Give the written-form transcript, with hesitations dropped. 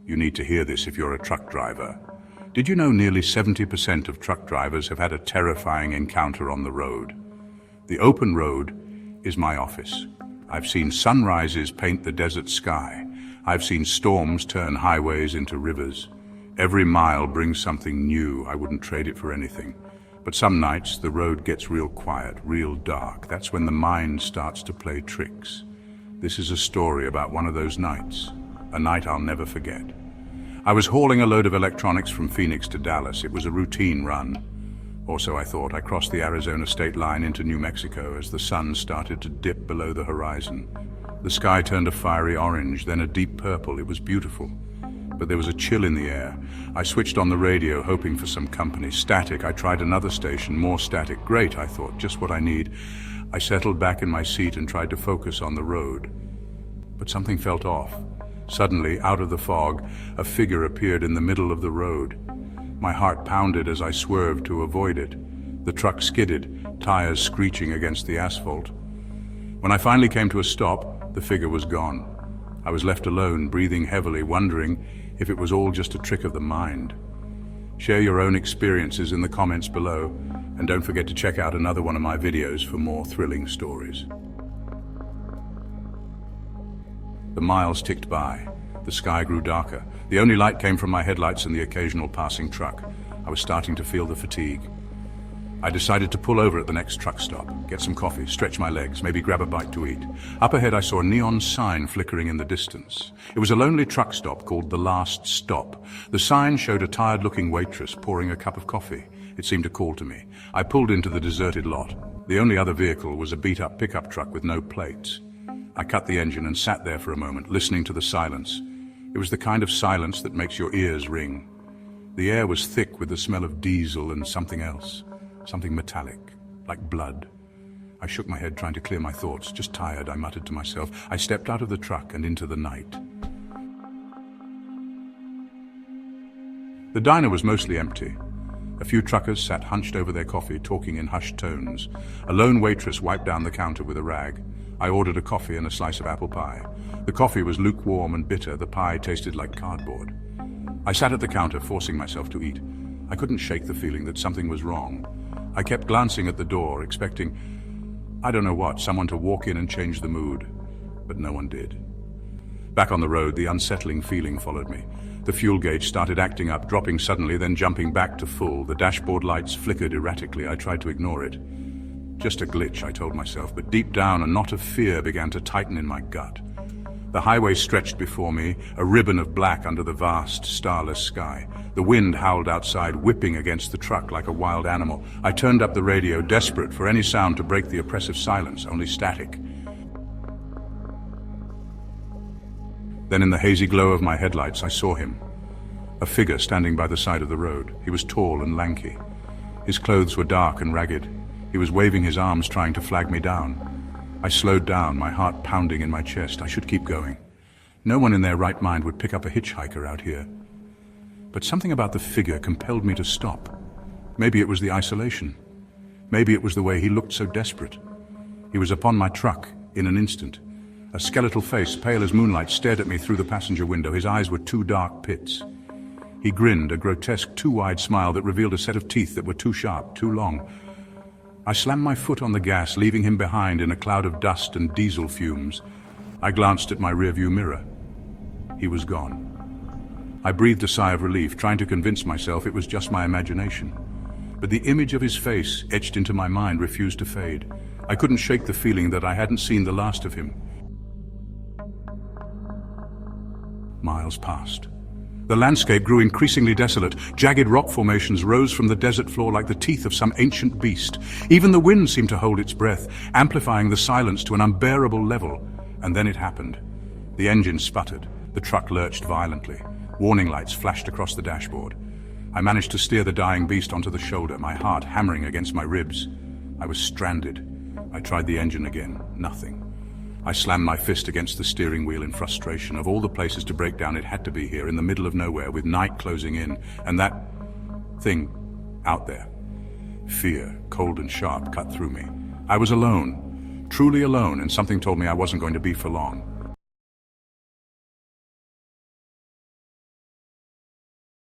You need to hear this if you're a truck driver. Did you know nearly 70% of truck drivers have had a terrifying encounter on the road? The open road is my office. I've seen sunrises paint the desert sky. I've seen storms turn highways into rivers. Every mile brings something new. I wouldn't trade it for anything. But some nights the road gets real quiet, real dark. That's when the mind starts to play tricks. This is a story about one of those nights, a night I'll never forget. I was hauling a load of electronics from Phoenix to Dallas. It was a routine run. Or so I thought. I crossed the Arizona state line into New Mexico as the sun started to dip below the horizon. The sky turned a fiery orange, then a deep purple. It was beautiful. But there was a chill in the air. I switched on the radio, hoping for some company. Static. I tried another station, more static. Great, I thought, just what I need. I settled back in my seat and tried to focus on the road. But something felt off. Suddenly, out of the fog, a figure appeared in the middle of the road. My heart pounded as I swerved to avoid it. The truck skidded, tires screeching against the asphalt. When I finally came to a stop, the figure was gone. I was left alone, breathing heavily, wondering if it was all just a trick of the mind. Share your own experiences in the comments below, and don't forget to check out another one of my videos for more thrilling stories. The miles ticked by. The sky grew darker. The only light came from my headlights and the occasional passing truck. I was starting to feel the fatigue. I decided to pull over at the next truck stop, get some coffee, stretch my legs, maybe grab a bite to eat. Up ahead I saw a neon sign flickering in the distance. It was a lonely truck stop called The Last Stop. The sign showed a tired-looking waitress pouring a cup of coffee. It seemed to call to me. I pulled into the deserted lot. The only other vehicle was a beat-up pickup truck with no plates. I cut the engine and sat there for a moment, listening to the silence. It was the kind of silence that makes your ears ring. The air was thick with the smell of diesel and something else, something metallic, like blood. I shook my head, trying to clear my thoughts. Just tired, I muttered to myself. I stepped out of the truck and into the night. The diner was mostly empty. A few truckers sat hunched over their coffee, talking in hushed tones. A lone waitress wiped down the counter with a rag. I ordered a coffee and a slice of apple pie. The coffee was lukewarm and bitter. The pie tasted like cardboard. I sat at the counter, forcing myself to eat. I couldn't shake the feeling that something was wrong. I kept glancing at the door, expecting, I don't know what, someone to walk in and change the mood. But no one did. Back on the road, the unsettling feeling followed me. The fuel gauge started acting up, dropping suddenly, then jumping back to full. The dashboard lights flickered erratically. I tried to ignore it. Just a glitch, I told myself, but deep down a knot of fear began to tighten in my gut. The highway stretched before me, a ribbon of black under the vast, starless sky. The wind howled outside, whipping against the truck like a wild animal. I turned up the radio, desperate for any sound to break the oppressive silence, only static. Then in the hazy glow of my headlights, I saw him. A figure standing by the side of the road. He was tall and lanky. His clothes were dark and ragged. He was waving his arms, trying to flag me down. I slowed down, my heart pounding in my chest. I should keep going. No one in their right mind would pick up a hitchhiker out here. But something about the figure compelled me to stop. Maybe it was the isolation. Maybe it was the way he looked so desperate. He was upon my truck in an instant. A skeletal face, pale as moonlight, stared at me through the passenger window. His eyes were two dark pits. He grinned, a grotesque, too-wide smile that revealed a set of teeth that were too sharp, too long. I slammed my foot on the gas, leaving him behind in a cloud of dust and diesel fumes. I glanced at my rearview mirror. He was gone. I breathed a sigh of relief, trying to convince myself it was just my imagination. But the image of his face, etched into my mind, refused to fade. I couldn't shake the feeling that I hadn't seen the last of him. Miles passed. The landscape grew increasingly desolate. Jagged rock formations rose from the desert floor like the teeth of some ancient beast. Even the wind seemed to hold its breath, amplifying the silence to an unbearable level. And then it happened. The engine sputtered. The truck lurched violently. Warning lights flashed across the dashboard. I managed to steer the dying beast onto the shoulder, my heart hammering against my ribs. I was stranded. I tried the engine again. Nothing. I slammed my fist against the steering wheel in frustration. Of all the places to break down, it had to be here, in the middle of nowhere, with night closing in, and that thing out there. Fear, cold and sharp, cut through me. I was alone, truly alone, and something told me I wasn't going to be for long.